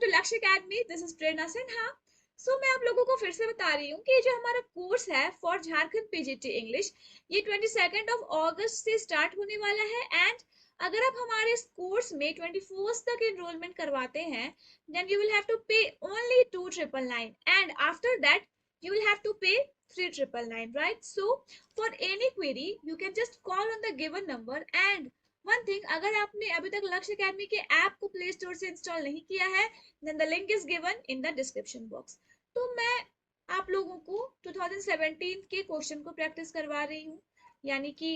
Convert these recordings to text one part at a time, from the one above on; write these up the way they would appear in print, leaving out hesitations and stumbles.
लक्ष्य academy, this is प्रेरणा सिन्हा। सो मैं आप लोगों को फिर से बता रही हूँ कि जो हमारा कोर्स है फॉर झारखंड पीजीटी इंग्लिश, ये 22 अगस्त से स्टार्ट होने वाला है। एंड अगर आप हमारे इस कोर्स में 24 तक एनरोलमेंट करवाते हैं, then you will have to pay only 2,999 and after that you will have to pay 3,999, right? So for any query you can just call on the given number. And one thing, अगर आपने अभी तक लक्ष्य academy के app को play store से install नहीं किया है, then the link is given in the description box. तो मैं आप लोगों को 2017 के क्वेश्चन को प्रैक्टिस करवा रही हूँ, यानी कि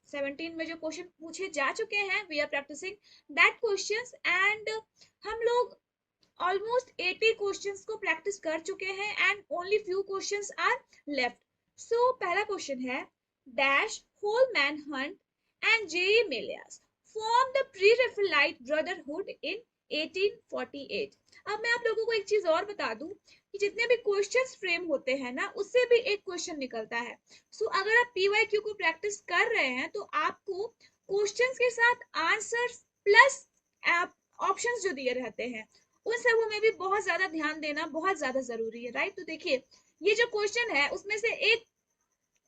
17 में जो क्वेश्चन पूछे जा चुके हैं, we are practicing that questions. And हम लोग ऑलमोस्ट 80 क्वेश्चंस को प्रैक्टिस कर चुके हैं and only few questions are left. So पहला क्वेश्चन है, dash Holman Hunt and JEE Millais form the Pre-Raphaelite Brotherhood in 1848। अब मैं आप लोगों को एक चीज और बता दूं कि जितने भी क्वेश्चंस फ्रेम होते हैं ना, उससे भी एक क्वेश्चन निकलता है। सो अगर आप पीवाईक्यू को प्रैक्टिस कर रहे हैं तो आपको क्वेश्चंस के साथ आंसर्स प्लस ऑप्शंस जो दिए रहते हैं उन सबों में भी बहुत ज्यादा ध्यान देना बहुत ज्यादा जरूरी है, राइट? तो देखिए, ये जो क्वेश्चन है उसमें से एक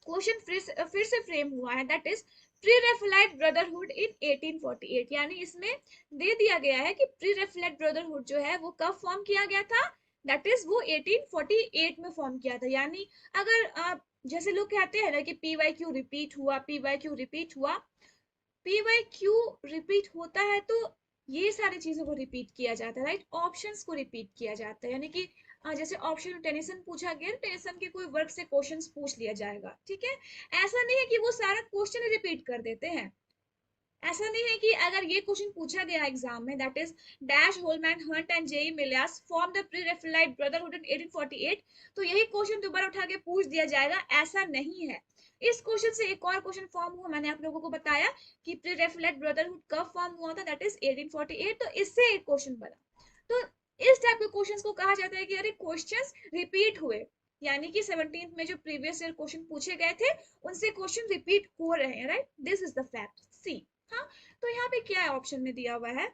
क्वेश्चन फिर से फ्रेम हुआ है, that is pre-Raphaelite Brotherhood in 1848। यानी इसमें दे दिया गया है कि प्री-राफेलाइट ब्रदरहुड जो है वो कब फॉर्म किया गया था, दैट इज वो 1848 में फॉर्म किया था। यानी अगर जैसे लोग कहते हैं ना कि पीवाईक्यू रिपीट हुआ, पीवाईक्यू रिपीट हुआ, पीवाईक्यू रिपीट होता है तो ये सारी चीजों को रिपीट किया जाता है, राइट? ऑप्शंस को रिपीट किया जाता है, यानी कि जैसे ऑप्शन टेनिसन पूछा गया, टेनिसन के कोई वर्क से क्वेश्चंस पूछ लिया जाएगा, ठीक है? ऐसा नहीं है कि वो सारा क्वेश्चन रिपीट कर देते हैं। ऐसा नहीं है कि अगर ये क्वेश्चन पूछा गया एग्जाम में, that is dash Holman Hunt and JEE Millais form the Pre-Raphaelite Brotherhood in 1848, तो यही क्वेश्चन दोबारा उठा के पूछ दिया जाएगा, ऐसा नहीं है। इस क्वेश्चन से एक और क्वेश्चन फॉर्म हुआ, मैंने आप लोगों को बताया कि प्री-राफेलाइट ब्रदरहुड कब फॉर्म हुआ था, दैट इज 1848, तो इससे एक क्वेश्चन बना। तो इस टाइप के क्वेश्चंस को कहा जाता है कि अरे क्वेश्चंस रिपीट हुए, यानी कि 17th में जो प्रीवियस ईयर क्वेश्चन पूछे गए थे उनसे क्वेश्चन रिपीट हो रहे हैं, right? This is the fact. See, हाँ, तो यहाँ पे क्या है, ऑप्शन में दिया हुआ है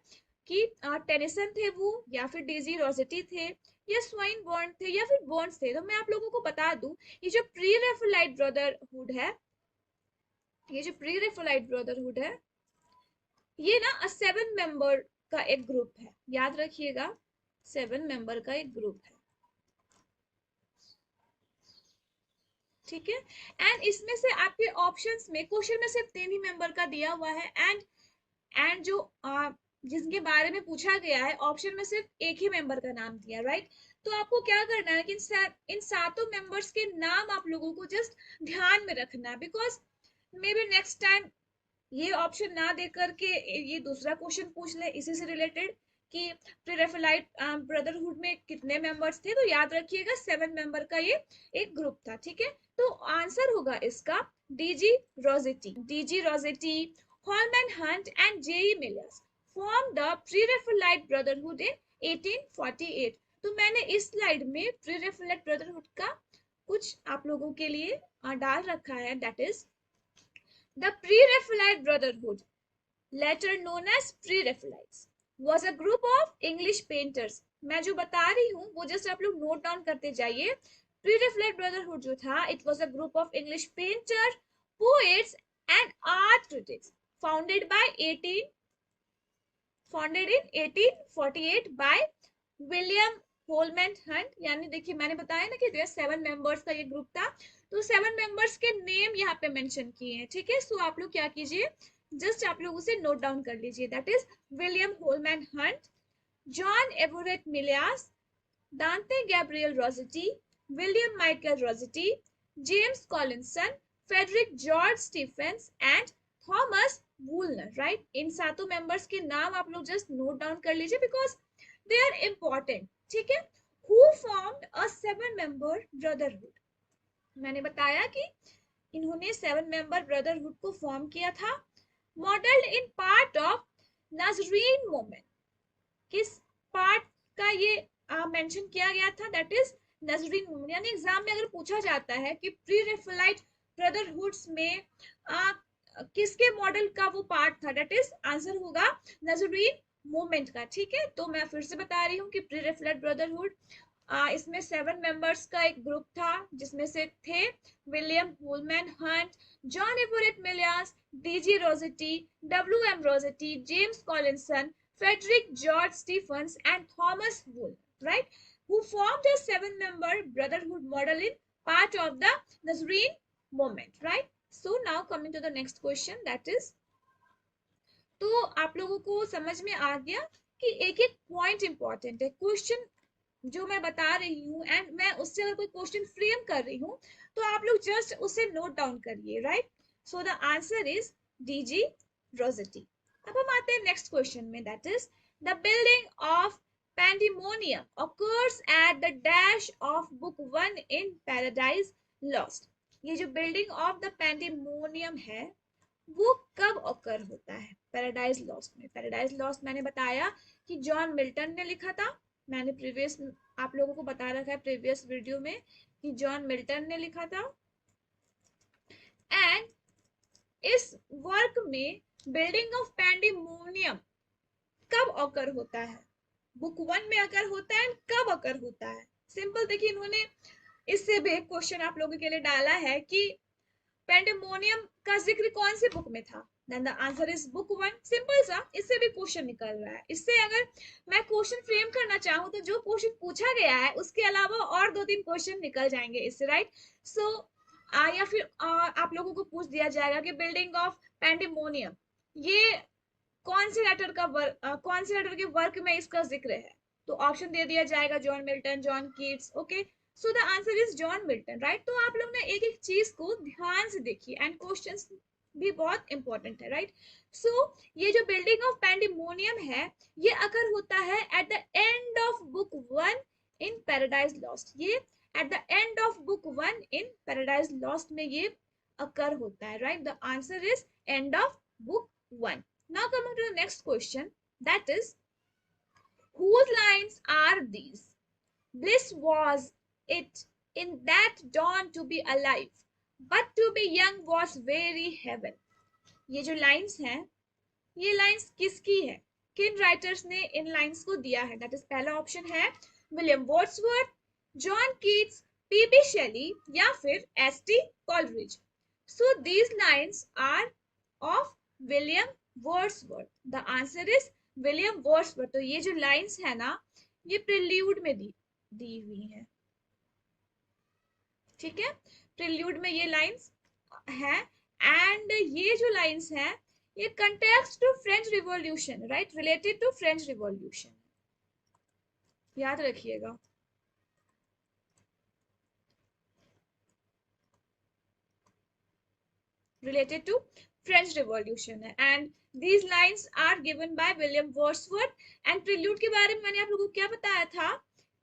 कि टेनिसन थे वो, या फिर डेजी रोसेटी थे, या स्वाइनबर्न थे, या फिर बर्न्स थे। तो मैं आप लोगों को बता दूं, ये जो प्री-राफेलाइट ब्रदरहुड है, ये जो प्री-राफेलाइट ब्रदरहुड है, ये ना 7 मेंबर का एक ग्रुप है, याद रखिएगा, 7 मेंबर का एक ग्रुप है, ठीक है? एंड इसमें से आपके ऑप्शंस में क्वेश्चन में सिर्फ 3 ही मेंबर का दिया हुआ है। एंड जो जिसके बारे में पूछा गया है, ऑप्शन में सिर्फ एक ही मेंबर का नाम दिया, राइट? तो आपको क्या करना है कि इन सातों मेंबर्स के नाम आप लोगों को जस्ट ध्यान में रखना है, because may be next time ये ऑप्शन ना दे करके ये दूसरा क्वेश्चन पूछ ले इसी से रिलेटेड कि प्री-राफेलाइट ब्रदरहुड में कितने मेंबर्स थे, तो याद रखिएगा 7 मेंबर का ये एक ग्रुप था, ठीक है? तो आंसर होगा इसका DG Rossetti. DG Rossetti, Holman Hunt and JEE Millais form the Pre-Raphaelite Brotherhood in 1848। तो मैंने इस स्लाइड में प्री-राफेलाइट ब्रदरहुड का कुछ आप लोगों के लिए डाल रखा है, that is the Pre-Raphaelite Brotherhood, later known as Pre-Raphaelites, was a group of English painters. मैं जो बता रही हूँ वो जस्ट आप लोग नोट डाउन करते जाइए। Pre-Raphaelite Brotherhood जो था, it was a group of English painters, poets and art critics founded in 1848 by William Holman Hunt. यानी देखिए, मैंने बताया ना कि 7 मेंबर्स का ये ग्रुप था, तो 7 मेंबर्स के नेम यहाँ पे मेंशन किए हैं, ठीक है? सो आप लोग क्या कीजिए, जस्ट आप लोग उसे नोट डाउन कर लीजिए, that is William Holman Hunt, John Everett Millais, Dante Gabriel Rossetti, William Michael Rossetti, James Collinson, Frederick George Stephens and Thomas Woolner, right? इन सातों मेंबर्स के नाम आप लोग जस्ट नोट डाउन कर लीजिए, बिकॉज they are important, ठीक है? Who formed a 7-member brotherhood? मैंने बताया कि इन्होंने 7 मेंबर ब्रदरहुड को फॉर्म किया था, मॉडल्ड इन पार्ट ऑफ नाजरीन मूवमेंट। किस पार्ट का ये मेंशन किया गया था, दैट इज नाजरीन मूवमेंट। यानी एग्जाम में अगर पूछा जाता है कि प्री-राफेलाइट ब्रदरहुड्स में किसके मॉडल का वो पार्ट था, दैट इज आंसर होगा नाजरीन मूवमेंट का, ठीक है। तो मैं फिर से बता रही हूँ कि प्री रेफलेट ब्रदरहुड, इसमें 7 मेंबर्स का एक ग्रुप था, जिसमें से थे William Holman Hunt, John Everett Millais, DG Rossetti, W M Rossetti, James Collinson, Frederick George Stephens and Thomas Wool, right, who formed a 7-member brotherhood model in part of the Nazarene movement, right? So now coming to the next question, that is, तो आप लोगों को समझ में आ गया कि एक एक पॉइंट इंपॉर्टेंट है, क्वेश्चन जो मैं बता रही हूँ एंड मैं उससे अगर कोई क्वेश्चन फ्रेम कर रही हूँ तो आप लोग जस्ट उसे नोट डाउन करिए, right. So the answer is DG Rossetti. अब हम आते हैं नेक्स्ट क्वेश्चन में, that is the building of pandemonium occurs at the dash of book 1 in paradise lost। ये जो बिल्डिंग ऑफ द pandemonium है वो कब ऑकर होता है पैराडाइज लॉस्ट में। पैराडाइज लॉस्ट मैंने बताया कि जॉन मिल्टन ने लिखा था, मैंने प्रीवियस आप लोगों को बता रखा है प्रीवियस वीडियो में कि जॉन मिल्टन ने लिखा था। एंड इस वर्क में बिल्डिंग ऑफ पैंडेमोनियम कब ऑकर होता है, बुक 1 में अकर होता है, कब अकर होता है। सिंपल देखिए, इन्होंने इससे भी एक क्वेश्चन आप लोगों के लिए डाला है कि पेंडेमोनियम का जिक्र कौन सी बुक में था, then the answer is book 1। Simple सा, इससे भी क्वेश्चन निकल रहा है। इससे अगर मैं क्वेश्चन फ्रेम करना चाहूँ तो जो क्वेश्चन पूछा गया है उसके अलावा और 2-3 क्वेश्चन निकल जाएंगे इससे, राइट। सो या फिर आप लोगों को पूछ दिया जाएगा कि बिल्डिंग ऑफ पेंडेमोनियम ये कौन से लेटर का कौन से लेटर के वर्क में इसका जिक्र है, तो ऑप्शन दे दिया जाएगा John Milton, John Keats, okay. So the answer is John Milton, right. तो आप लोग ना एक एक चीज को ध्यान से देखिए एंड क्वेश्चंस भी बहुत इंपॉर्टेंट है, राइट। सो ये जो बिल्डिंग ऑफ पैंडेमोनियम है ये अगर होता है at the end of book 1 in Paradise Lost. ये at the end of book 1 in Paradise Lost में ये अकर होता है, right. The answer is end of book 1। Now coming to the next question, that is, whose lines are these? Bliss was it in that dawn to be alive, but to be young was very heaven। ये जो lines हैं ये lines किसकी है, किन writers ने इन lines को दिया है। दैट इज पहला ऑप्शन है William Wordsworth, John Keats, PB Shelley या फिर ST. Coleridge. So these lines are of William Wordsworth. The answer is William Wordsworth. तो ये जो लाइंस है ना ये प्रिल्यूड में दी हुई है, ठीक है। प्रिल्यूड में ये लाइंस है एंड ये जो लाइंस है ये context to French revolution, right, related to French revolution, याद रखिएगा। related to French Revolution है and these lines are given by William Wordsworth। and prelude के बारे में मैंने आप लोगों को क्या बताया था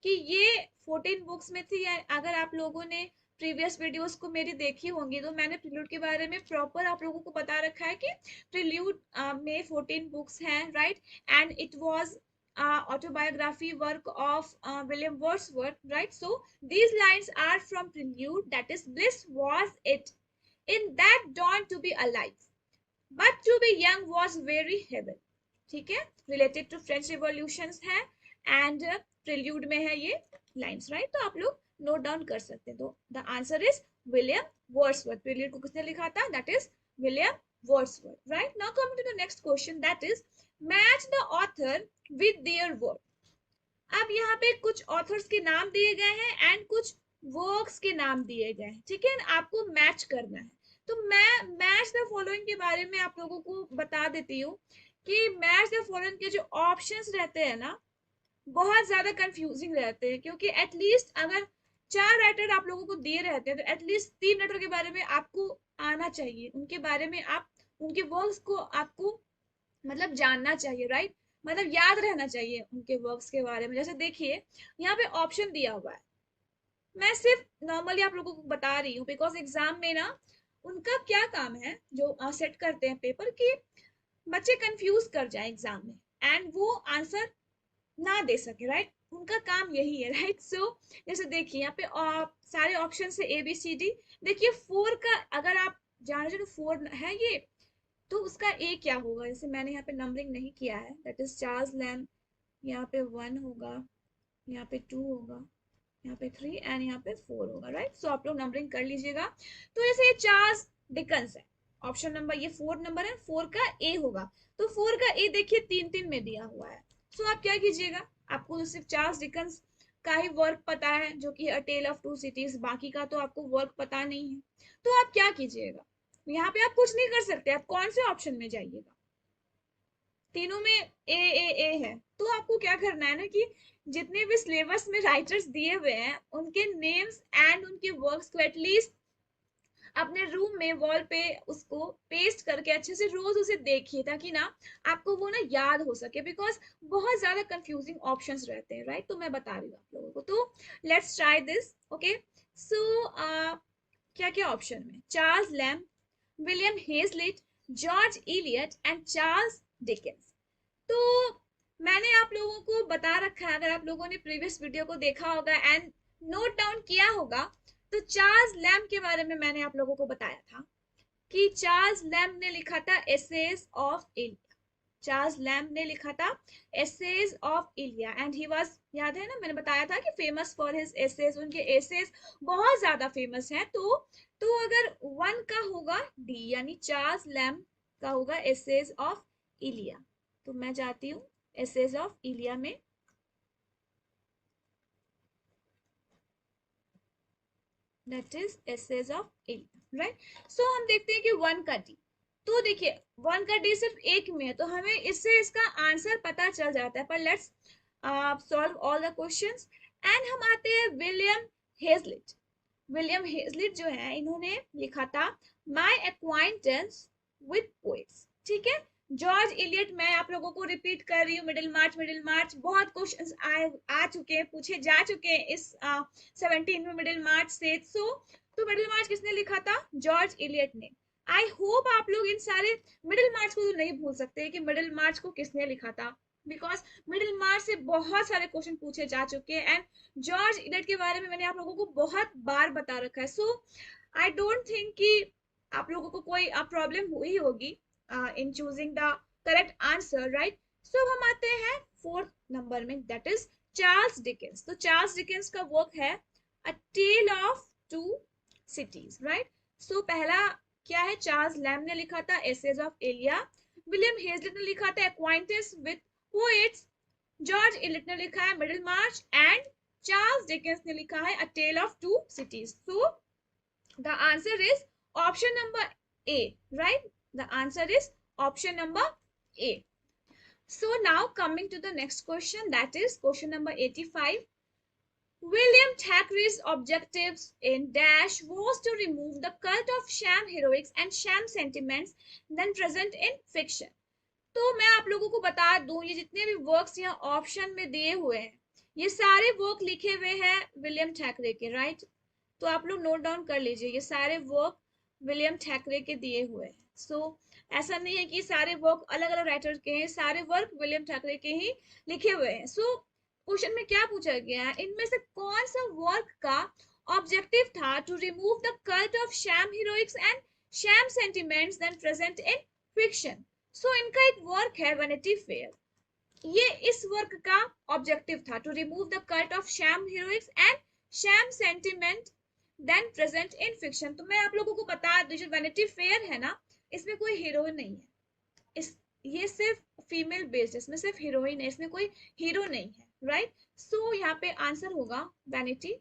कि ये 14 बुक्स में थी। अगर आप लोगों ने प्रीवियस वीडियोस को मेरी देखी होंगी तो मैंने प्रिल्यूड के बारे में प्रॉपर आप लोगों को बता रखा है कि प्रिल्यूड में 14 बुक्स हैं, right. And it was autobiography work of William Wordsworth, right? So these lines are from prelude, that is, bliss was it in that dawn to be alive, but to be young was very heaven। ठीक है, related to French revolution है and prelude में है ये lines, right. तो आप लोग note down कर सकते हैं। तो the answer is William Wordsworth. Prelude को किसने लिखा था, that is William Wordsworth, right. Now coming to the next question, that is match the author with their work. अब यहाँ पे कुछ ऑथर्स के नाम दिए गए हैं एंड कुछ वर्क्स के नाम दिए गए हैं, ठीक है। आपको मैच करना है। तो मैं मैच द फॉलोइंग के बारे में आप लोगों को बता देती हूँ कि मैच द फॉलोइंग के जो ऑप्शंस रहते हैं ना बहुत ज्यादा कंफ्यूजिंग रहते हैं, क्योंकि एटलीस्ट अगर 4 राइटर आप लोगों को दिए रहते हैं तो एटलीस्ट 3 राइटर के बारे में आपको आना चाहिए, उनके बारे में आप उनके वर्क्स को आपको मतलब जानना चाहिए, राइट। मतलब याद रहना चाहिए उनके वर्क्स के बारे में। जैसे देखिए यहाँ पे ऑप्शन दिया हुआ है, मैं सिर्फ नॉर्मली आप लोगों को बता रही हूँ बिकॉज एग्जाम में ना उनका क्या काम है जो सेट करते हैं पेपर कि बच्चे कंफ्यूज कर जाए एग्जाम में एंड वो आंसर ना दे सके, राइट। उनका काम यही है, राइट। सो जैसे देखिए यहाँ पे सारे ऑप्शन से ABCD। देखिए 4 का अगर आप जान रहे तो 4 है ये तो उसका ए क्या होगा? जैसे मैंने यहाँ पे नंबरिंग नहीं किया है, दैट इज चार्ल्स लैम्ब, यहाँ पे 1 होगा, यहाँ पे 2 होगा, यहाँ पे 3 एंड यहाँ पे 4 होगा, राइट। सो आप लोग नंबरिंग कर लीजिएगा। तो जैसे ये चार्ल्स डिकन्स है, ऑप्शन नंबर ये 4 नंबर है, 4 का ए होगा। तो 4 का ए देखिए 3 3 में दिया हुआ है। सो आप क्या कीजिएगा, आपको तो सिर्फ चार्ल्स डिकन्स का ही वर्क पता है, जो कि अ टेल ऑफ टू सिटीज, बाकी का तो आपको वर्क पता नहीं है। तो आप क्या कीजिएगा, यहाँ पे आप कुछ नहीं कर सकते, आप कौन से ऑप्शन में जाइएगा, तीनों में ए है। तो आपको क्या करना है ना कि जितने भी सिलेबस में राइटर्स दिए हुए हैं उनके नेम्स एंड उनके वर्क्स को एटलीस्ट अपने रूम में वॉल पे उसको पेस्ट करके अच्छे से रोज उसे देखिए, ताकि ना आपको वो ना याद हो सके, बिकॉज बहुत ज्यादा कंफ्यूजिंग ऑप्शंस रहते हैं, राइट। तो मैं बता रही हूँ आप लोगों को, तो let's try this, okay. So क्या क्या ऑप्शन में, Charles Lamb, William Hazlitt, George Eliot and Charles Dickens. तो मैंने आप लोगों को बता रखा है, अगर आप लोगों ने प्रीवियस वीडियो को देखा होगा एंड नोट डाउन किया होगा, तो चार्ल्स लैम्ब के बारे में मैंने आप लोगों को बताया था कि चार्ल्स लैम्ब ने लिखा था essays of Elia. Charles Lamb ने लिखा था essays of Elia and he was, याद है ना, मैंने बताया था कि फेमस फॉर हिज एसेज, उनके एसेज बहुत ज्यादा फेमस हैं। तो अगर 1 का होगा डी, यानी चार्ल्स लैम्ब का होगा एसेज ऑफ इलिया। तो मैं जाती हूँ एसेज ऑफ इलिया में, that is essays of Elia, right. So हम देखते हैं कि 1 का डी, तो देखिए 1 का डी सिर्फ एक में है, तो हमें इससे इसका आंसर पता चल जाता है। पर let's solve all the questions and हम आते हैं विलियम हेजलिट। विलियम हेजलिट जो है, इन्होंने लिखा था माय एक्वाइंटेंस विद पोएट्स, ठीक है। जॉर्ज इलियट, मैं आप लोगों को रिपीट कर रही हूँ, मिडिल मार्च, मिडिल मार्च, बहुत क्वेश्चंस आए आ चुके हैं, पूछे जा चुके हैं इस 17 में मिडिल मार्च से। तो मिडिल मार्च किसने लिखा था? जॉर्ज इलियट ने। आई होप आप लोग इन सारे मिडिल मार्च को तो नहीं भूल सकते कि मिडिल मार्च को किसने लिखा था, बिकॉज मिडिल मार्च से बहुत सारे क्वेश्चन पूछे जा चुके हैं एंड जॉर्ज इलियट के बारे में मैंने आप लोगों को बहुत बार बता रखा है। सो आई डोंट थिंक कि आप लोगों को कोई प्रॉब्लम हुई होगी in choosing the correct answer, right. So हम आते हैं 4th नंबर में, दैट इज चार्ल्स डिकेंस। तो चार्ल्स डिकेंस का वर्क है a tale of two cities, right. So पहला क्या है, चार्ल्स लैम्ब ने लिखा था essays of Elia, William Hazlitt ने लिखा था acquaintance with poets, George Eliot ने लिखा है Middlemarch and Charles Dickens ने लिखा है a tale of two cities. So the answer is option number A, right. The answer is option number A. So now coming to the next question, that is question number 85. William Thackeray's objectives in Dash was to remove the cult of sham heroics and sham sentiments then present in fiction. तो मैं आप लोगों को बता दूं, ये जितने भी वर्क्स यहाँ ऑप्शन में दिए हुए हैं, ये सारे वर्क लिखे हुए हैं विलियम थैकरे के, राइट। तो आप लोग नोट डाउन कर लीजिए, ये सारे वर्क विलियम थैकरे के दिए हुए हैं। सो ऐसा नहीं है कि सारे वर्क अलग अलग राइटर के हैं, सारे वर्क विलियम थैकरे के ही लिखे हुए हैं। सो क्वेश्चन में क्या पूछा गया है, इनमें से कौन सा वर्क का ऑब्जेक्टिव था to remove the cult of sham heroics and sham sentiments then present in fiction. So इनका एक वर्क है वैनिटी फेयर, ये इस वर्क का ऑब्जेक्टिव था to remove the cult of sham heroics and sham sentiment then present in fiction. तो मैं आप लोगों को बता दूं, जो वैनिटी फेयर है ना, इसमें कोई हीरोइन नहीं है, इस ये सिर्फ फीमेल बेस्ड, इसमें सिर्फ हीरोइन है, इसमें कोई हीरो नहीं है, राइट। सो यहाँ पे आंसर होगा वैनिटी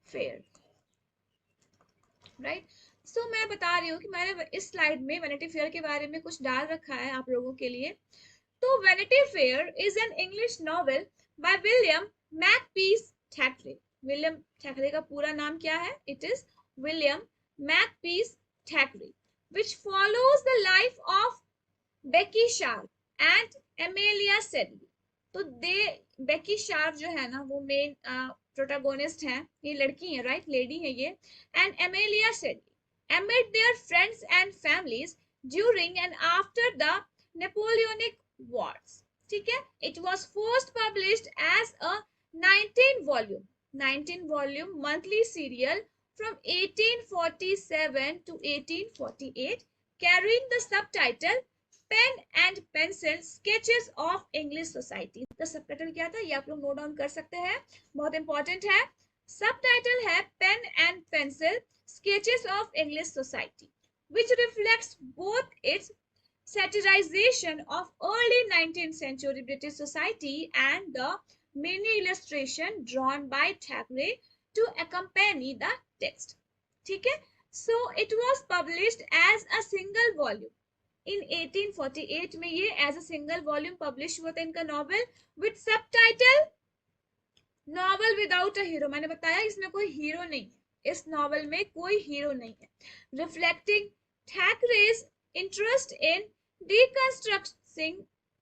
फेयर, राइट। सो मैं बता रही हूँ कि मैंने इस स्लाइड में वैनिटी फेयर के बारे में कुछ डाल रखा है आप लोगों के लिए। तो Vanity Fair is an English novel by William Makepeace Thackeray. William Thackeray का पूरा नाम क्या है? It is William Makepeace Thackeray, which follows the life of Becky Sharp and Amelia Sedley. तो बेकी शार्प जो है ना, वो मेन प्रोटोगोनिस्ट हैं, ये लड़की है, राइट, लेडी है ये, and Amelia Sedley amid their friends and families during and after the Napoleonic Wars, ठीक है। It was first published as a 19 volume monthly serial from 1847 to 1848 carrying the subtitle Pen and Pencil Sketches of English Society. The subtitle क्या था, ये आप लोग note down कर सकते हैं, बहुत इंपॉर्टेंट है. सबटाइटल है Pen and Pencil Sketches of English Society, which reflects both its satirization of early 19th century British society and the many illustration drawn by Thackeray to accompany the text. ठीक है, so it was published as a single volume in 1848 में, ये as a single volume publish हुआ था इनका novel with subtitle novel without a hero. मैंने बताया इसमें कोई हीरो नहीं है, इस नॉवल में कोई हीरो नहीं है. Reflecting Thackeray's interest in deconstructing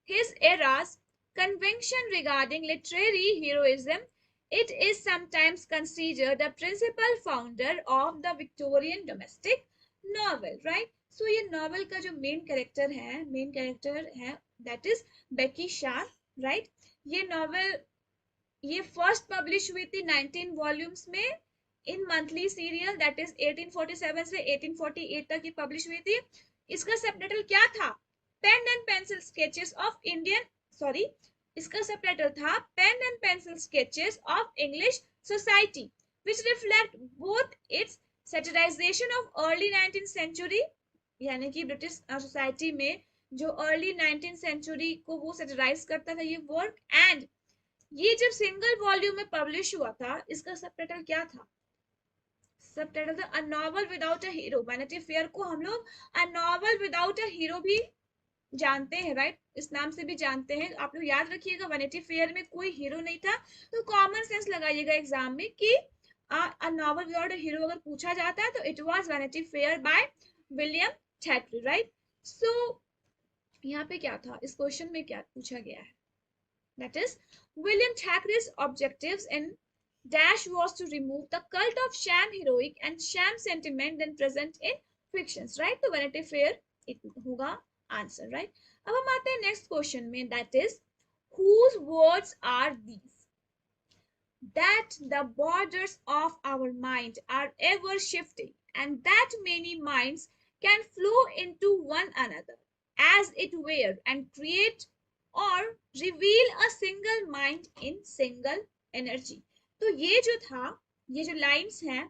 his era's convention regarding literary heroism, it is sometimes considered the principal founder of the Victorian domestic novel, right? So ये नॉवल का जो मेन कैरेक्टर है that is Becky Sharp, right? ये novel ये first publish हुई थी 19 volumes में इन monthly serial, that is 1847 से 1848 तक ये पब्लिश हुई थी. इसका सबटाइटल क्या था, pen and pencil sketches of Indian, sorry, इसका सबटाइटल था pen and pencil sketches of English society, which reflect both its satirisation of early 19th century, यानी कि ब्रिटिश सोसाइटी में जो अर्ली 19th सेंचुरी को वो सैटिराइज करता था ये वर्क, एंड ये जब सिंगल वॉल्यूम में पब्लिश हुआ था इसका सबटाइटल क्या था, सबटाइटल था अ novel without a hero. Vanity fair को हम लोग अ नॉवल विदाउट अ हीरो भी जानते हैं, राइट? इस नाम से भी जानते हैं. आप लोग याद रखिएगा वैनिटी फेयर में कोई हीरो नहीं था, तो कॉमन सेंस लगाइएगा एग्जाम में कि a novel without a hero अगर पूछा जाता है तो it was Vanity Fair by William Thackeray, right? So यहाँ पे क्या था, इस क्वेश्चन में क्या पूछा गया है, that is William Thackeray's objectives in Dash was to remove the cult of sham heroic and sham sentiment then present in fictions, right? तो Vanity Fair होगा आंसर, right? अब हम आते हैं नेक्स्ट क्वेश्चन में, that is whose words are these, that the borders of our mind are ever shifting and that many minds can flow into one another as it were and create or reveal a single mind in single energy. तो ये जो था, ये जो lines हैं,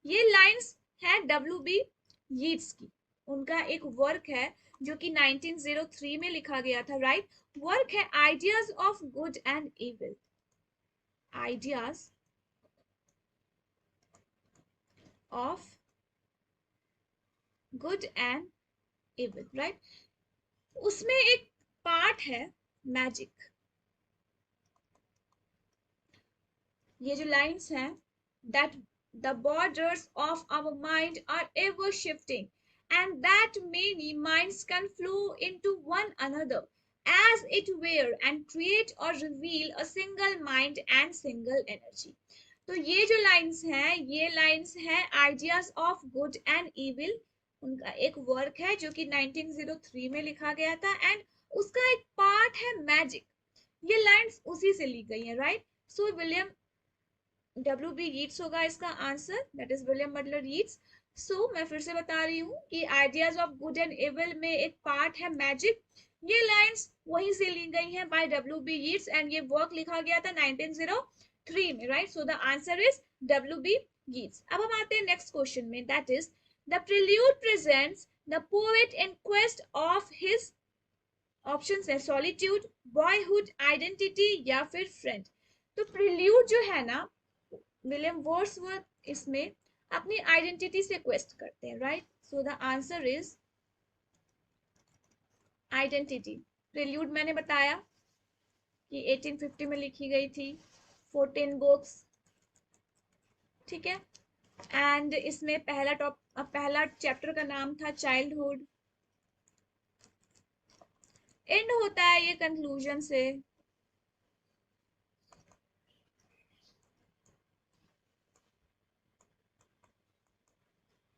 ये lines है W.B. Yeats की, उनका एक वर्क है जो कि 1903 में लिखा गया था, राइट? वर्क है ideas of Good and evil, ideas of Good and evil, right? उसमें एक पार्ट है मैजिक. ये जो लाइंस हैं, that the borders of our mind are ever shifting and that many minds can flow into one another as it were and create or reveal a single mind and single energy. तो ये जो lines हैं, ये lines हैं ideas of Good and evil, उनका एक work है जो कि 1903 में लिखा गया था, एंड उसका एक पार्ट है मैजिक. ये लाइंस उसी से ली गई हैं, राइट? सो विलियम W.B. यीट्स होगा इसका answer, that is William Butler Yeats. So मैं फिर से बता रही हूँ कि Ideas of Good and Evil में एक पार्ट है मैजिक. ये लाइंस वहीं से ली गई हैं बाय W.B. यीट्स एंड ये वर्क लिखा गया था 1903 में, right? So the answer is W.B. Yeats. अब हम आते हैं नेक्स्ट क्वेश्चन में, that is the prelude presents the poet in quest of his, options है सॉलिट्यूड, बॉयहुड, आइडेंटिटी या फिर फ्रेंड. तो प्रिल्यूड जो है ना, विलियम वर्ड्सवर्थ इसमें अपनी आइडेंटिटी से क्वेस्ट करते हैं, right? So the answer is identity. Prelude मैंने बताया कि 1850 में लिखी गई थी, 14 बुक्स, ठीक है? एंड इसमें पहला चैप्टर का नाम था चाइल्डहुड. एंड होता है ये कंक्लूजन से,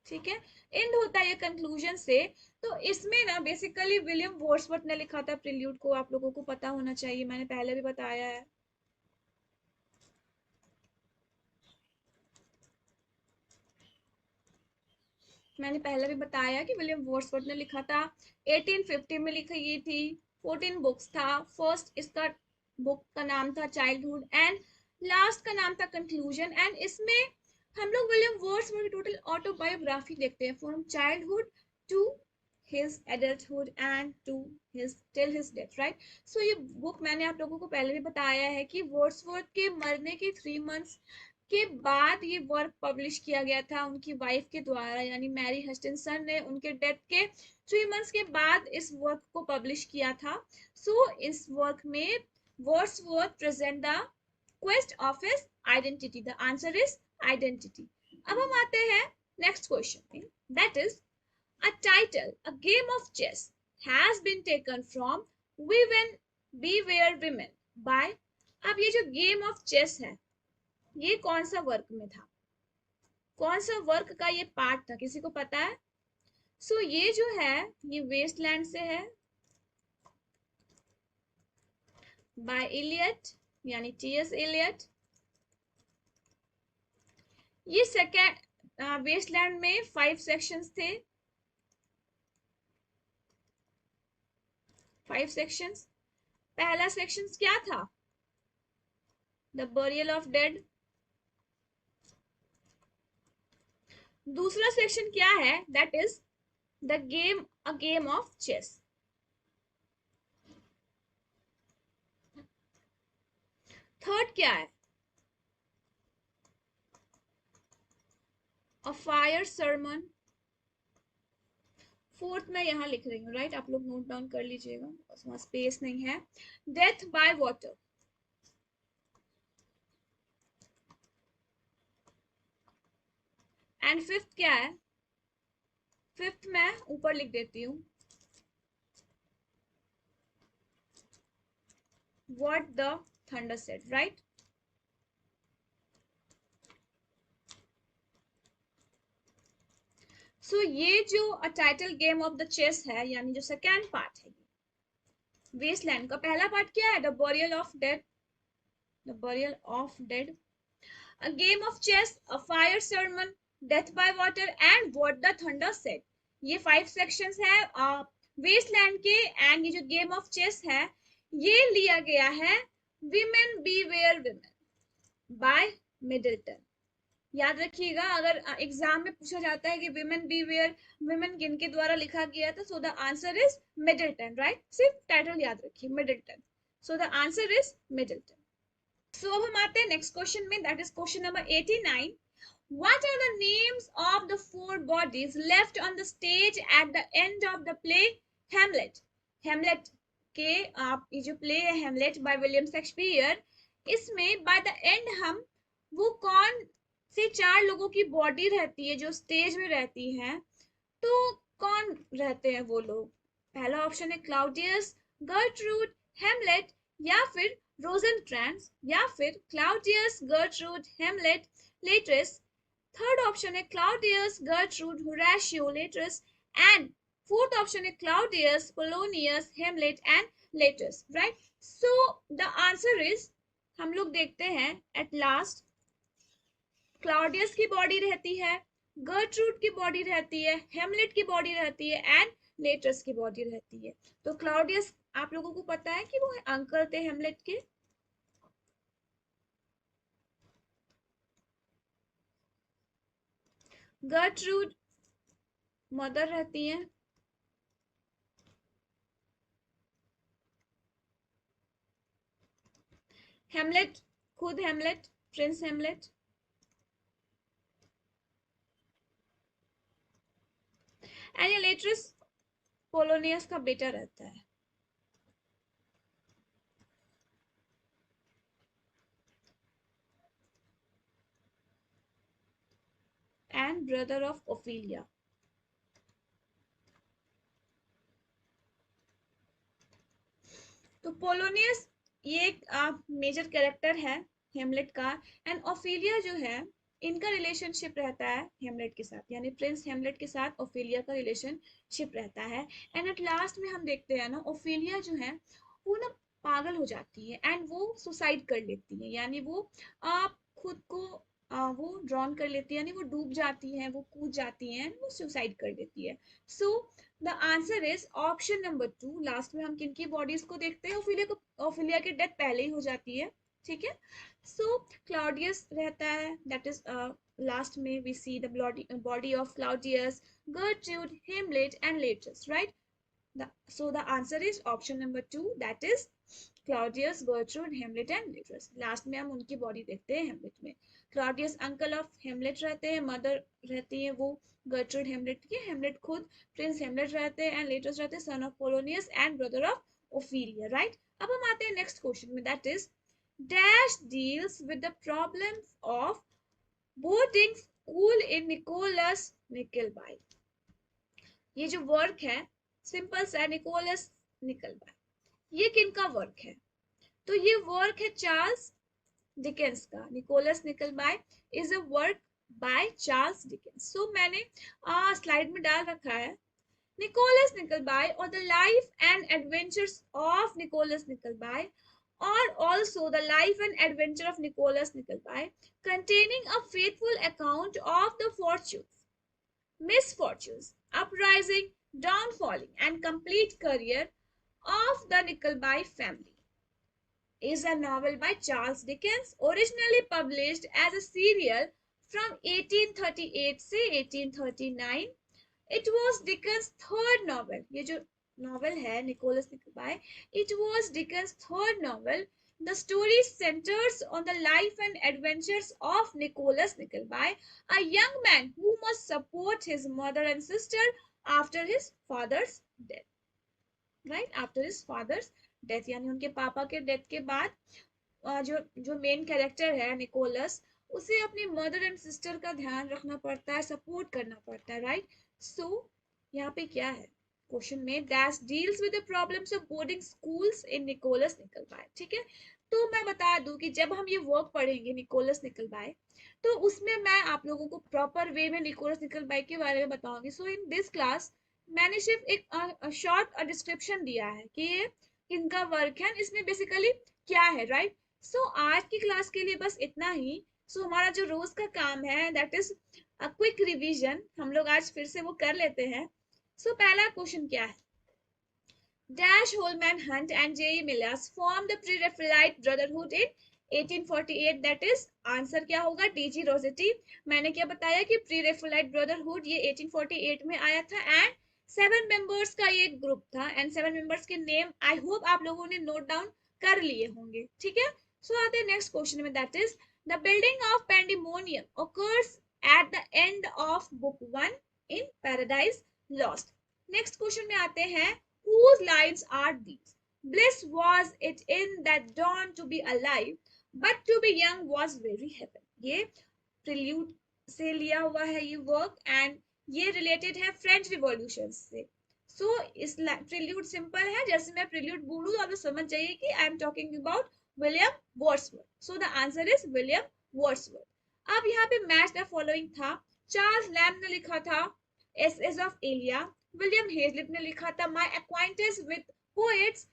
ठीक है? एंड होता है ये कंक्लूजन से. तो इसमें ना बेसिकली विलियम वर्ड्सवर्थ ने लिखा था प्रिल्यूड को, आप लोगों को पता होना चाहिए, मैंने पहले भी बताया है. मैंने पहले भी बताया कि विलियम वर्ड्सवर्थ ने लिखा था, 1850 में लिखी गई थी, 14 बुक्स था। फर्स्ट इसका बुक का नाम था चाइल्डहुड एंड लास्ट का नाम था कंक्लूजन। एंड इसमें हम लोग विलियम वर्ड्सवर्थ की टोटल ऑटोबायोग्राफी देखते हैं, from childhood to his adulthood and to his till his death, right? So ये बुक मैंने आप लोगों को पहले भी बताया है कि वर्ड्सवर्थ के मरने के 3 months के बाद ये वर्क पब्लिश किया गया था उनकी वाइफ के द्वारा, यानी मैरी हस्टिंसन ने उनके डेथ के 3 months के बाद इस वर्क को पब्लिश किया था। सो इस वर्क में Wordsworth present the quest of his identity. The answer is identity. अब हम आते हैं नेक्स्ट क्वेश्चन में, that is a title, a game of chess has been taken from Women Beware Women by। अब ये जो गेम ऑफ चेस है ये कौन सा वर्क में था, कौन सा वर्क का ये पार्ट था, किसी को पता है? सो ये जो है ये वेस्टलैंड से है, बाय इलियट यानी टीएस इलियट। ये सेकेंड वेस्टलैंड में 5 सेक्शंस थे, 5 सेक्शंस। पहला सेक्शन क्या था? The burial of dead. दूसरा सेक्शन क्या है? That is the game, a game of chess. Third क्या है? A fire Sarman. फोर्थ मैं यहां लिख रही हूँ, राइट? आप लोग नोट डाउन कर लीजिएगा, उसमें स्पेस नहीं है। Death by water. And fifth क्या है? फिफ्थ मैं ऊपर लिख देती हूँ, what the thunder said, right? So ये जो title game of the chess है, यानी जो सेकेंड पार्ट है वेस्टलैंड का, पहला पार्ट क्या है? The burial of dead, the burial of dead, a game of chess, a fire sermon, death by water and what the thunder said। ये 5 sections है वेस्टलैंड के। एंड ये जो गेम ऑफ चेस है ये लिया गया है women beware women by Middleton. याद रखिएगा, अगर एग्जाम में पूछा जाता है कि विमेन बीवेयर विमेन किनके द्वारा लिखा गया था, so the answer is Middleton, right? सिर्फ टाइटल याद रखिए, Middleton. So the answer is Middleton. So अब हम आते हैं नेक्स्ट क्वेश्चन में, that is question number 89। What are the names of the 4 bodies left on the stage at the end of the play Hamlet? Hamlet के आप ये जो play है Hamlet by William Shakespeare, इसमें by the end हम वो कौन से 4 लोगों की बॉडी रहती है जो स्टेज में रहती है, तो कौन रहते हैं वो लोग? पहला ऑप्शन है क्लाउडियस, गर्ट्रूड, हेमलेट या फिर रोजेंट्रैंस, या फिर Claudius, Gertrude, Hamlet, Laertes. Third option है Claudius, Gertrude, Horatio, Laertes and fourth option है Claudius, Polonius, Hamlet and Laertes, right? So the answer is, हम लोग देखते हैं एट लास्ट, क्लाउडियस की बॉडी रहती है, गर्ट्रूड की बॉडी रहती है, हेमलेट की बॉडी रहती है एंड लेटस की बॉडी रहती है। तो क्लाउडियस आप लोगों को पता है कि वो अंकल थे हेमलेट के। गर्ट्रूड मदर रहती है, हेमलेट खुद हेमलेट, प्रिंस हेमलेट, एंड ये लेटरस पोलोनियस का बेटा रहता है एंड ब्रदर ऑफ ओफिलिया। तो पोलोनियस ये एक मेजर कैरेक्टर है हेमलेट का, एंड ओफिलिया जो है इनका रिलेशनशिप रहता है हेमलेट के साथ, यानी प्रिंस हेमलेट के साथ ओफिलिया का रिलेशनशिप रहता है। एंड एट लास्ट में हम देखते हैं ना, ओफिलिया जो है वो ना पागल हो जाती है एंड वो सुसाइड कर लेती है, यानी वो खुद को वो ड्रॉन कर लेती है, यानी वो डूब जाती हैं, वो कूद जाती हैं, वो सुसाइड कर देती है. So the answer is option number 2. Last में हम किन की बॉडीज को देखते हैं? ओफिलिया की डेथ पहले ही हो जाती है. ठीक है. सो क्लाउडियस रहता है, दैट इज लास्ट में we see the body of Claudius, Gertrude, Hamlet and Laertes, right. So the answer is option number 2, that is Claudius, Gertrude, Hamlet and Laertes. Last में हम उनकी बॉडी देखते हैं हेमलेट में. क्लाउडियस अंकल ऑफ हेमलेट रहते हैं, mother रहती है वो गर्ट्रूड हेमलेट की, हेमलेट खुद प्रिंस हेमलेट रहते हैं, एंड लेटस रहते हैं son of Polonius and brother of Ophelia, right. अब हम आते हैं नेक्स्ट क्वेश्चन में, that is dash deals with the problem of boarding school in Nicholas Nickleby. ये जो वर्क है सिंपल सा, निकोलस निकलबाई, ये किनका वर्क है? तो ये वर्क है चार्ल्स डिकेंस का. Nicholas Nickleby is a work by Charles Dickens. So मैंने स्लाइड में डाल रखा है निकोलस निकलबाई और the life and adventures of Nicholas Nickleby, or also the life and adventure of Nicholas Nickleby, containing a faithful account of the fortunes, misfortunes, uprising, downfalling, and complete career of the Nickleby family, is a novel by Charles Dickens, originally published as a serial from 1838 से 1839. It was Dickens' third novel. ये जो novel है Nicholas Nickleby, it was Dickens' third novel. The story centers on the life and adventures of Nicholas Nickleby, a young man who must support his mother and sister after his father's death. Right? After his father's death, यानी उनके पापा के death के बाद जो जो main character है Nicholas, उसे अपनी मदर एंड सिस्टर का ध्यान रखना पड़ता है, सपोर्ट करना पड़ता है, राइट. सो यहाँ पे क्या है क्वेश्चन में, dash deals with the problems of boarding schools in Nicholas Nickleby. ठीक है. तो मैं बता दूं कि जब हम ये वर्क पढ़ेंगे निकोलस निकलबाई, तो उसमें मैं आप लोगों को प्रॉपर वे में निकोलस निकलबाई के बारे में बताऊंगी. सो इन दिस क्लास मैंने सिर्फ एक शॉर्ट डिस्क्रिप्शन दिया है कि ये इनका वर्क है, इसमें बेसिकली क्या है, राइट. सो आज की क्लास के लिए बस इतना ही. सो हमारा जो रोज का काम है that is a quick revision, हम लोग आज फिर से वो कर लेते हैं. सो पहला क्वेश्चन क्या है, dash Holman Hunt and J E Millais form the pre Raphaelite brotherhood in 1848. That is answer क्या होगा, डीजी रोसेटी. मैंने क्या बताया कि प्री रेफेलाइट ब्रदरहुड ये 1848 में आया था, एंड 7 मेंबर्स का ये ग्रुप था, एंड 7 मेंबर्स के नेम आई होप आप लोगों ने नोट डाउन कर लिए होंगे. ठीक है. सो आते हैं नेक्स्ट क्वेश्चन में, that is the building of pandemonium occurs at the end of book 1 in Paradise Lost. Next question में आते हैं, whose lines are these? Bliss was it in that dawn to be alive, but to be young was very heaven. ये prelude से लिया हुआ है ये work, and ये रिलेटेड है फ्रेंच रिवॉल्यूशन से. सो इस प्रिल्यूड सिंपल है, जैसे मैं प्रिल्यूड बोलूं तो आप लोग समझ जाइए कि I am talking about William Wordsworth. So the answer is William Wordsworth. अब यहाँ पे मैच द फॉलोइंग था, चार्ल्स लैम्ब ने लिखा था essays of Elia, William Hazlitt ने लिखा था my एक्वाइंटेंस with poets,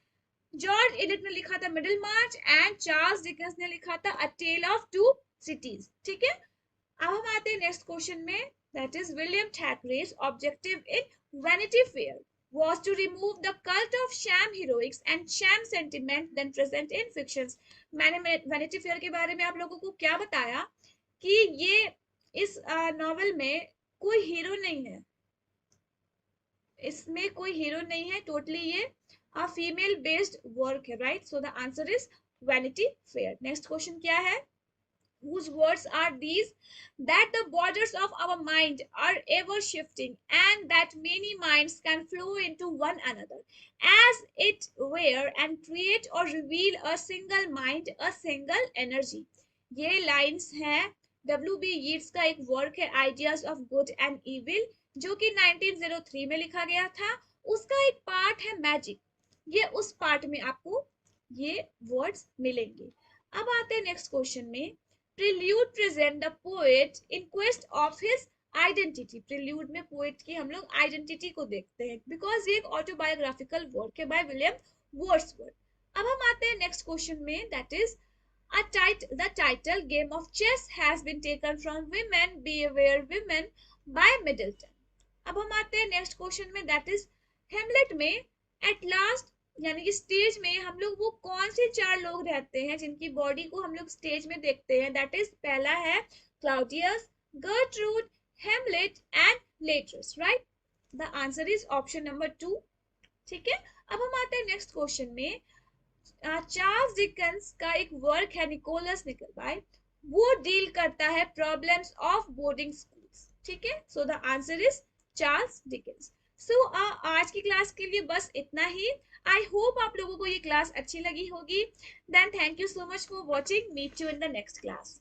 George Eliot ने लिखा था middle March, and Charles Dickens ने लिखा था अ टेल ऑफ टू सिटीज. ठीक है. अब हम आते हैं नेक्स्ट क्वेश्चन में, that is William थैकरे's objective in Vanity Fair was to remove the cult of sham heroics and sham sentiment then present in fictions. मैंने वैनिटी फेयर के बारे में आप लोगों को क्या बताया कि ये इस नॉवेल में कोई हीरो नहीं है, इसमें कोई हीरो नहीं है, टोटली ये फीमेल बेस्ड वर्क है, right. So the answer is vanity fair. Next question क्या है, whose words are these? That the borders of our mind are ever shifting, and that many minds can flow into one another as it were and create or reveal a single mind, a single energy. ये lines हैं W.B. Yeats का एक work है ideas of Good and evil, जो कि 1903 में लिखा गया था. उसका एक पार्ट है मैजिक, ये उस पार्ट में आपको ये वर्ड्स मिलेंगे. अब आते हैं नेक्स्ट क्वेश्चन में, prelude present the poet in quest of his identity. Prelude में पोएट की हम लोग आइडेंटिटी को देखते हैं, बिकॉज ये एक ऑटोबायोग्राफिकल वर्क है बाय विलियम वर्ड्सवर्थ. अब हम आते हैं नेक्स्ट क्वेश्चन में, that is The title Game of Chess has been taken from Women Beware Women by Middleton. अब हम आते हैं नेक्स्ट क्वेश्चन में, दैट इज हेमलेट में एट लास्ट यानी कि स्टेज में हम लोग वो कौन से चार लोग रहते हैं जिनकी बॉडी को हम लोग स्टेज में देखते हैं, दैट इज पहला है Claudius, Gertrude, Hamlet and Laertes, right? The answer is option number 2। ठीक है, अब हम आते हैं नेक्स्ट क्वेश्चन में। चार्ल्स डिकेंस का एक वर्क है निकोलस निकलबाय, वो डील करता है प्रॉब्लम्स ऑफ बोर्डिंग स्कूल्स। ठीक है, so the answer is Charles Dickens. So आज की क्लास के लिए बस इतना ही। आई होप आप लोगों को ये क्लास अच्छी लगी होगी। Then thank you so much for watching, meet you in the next class.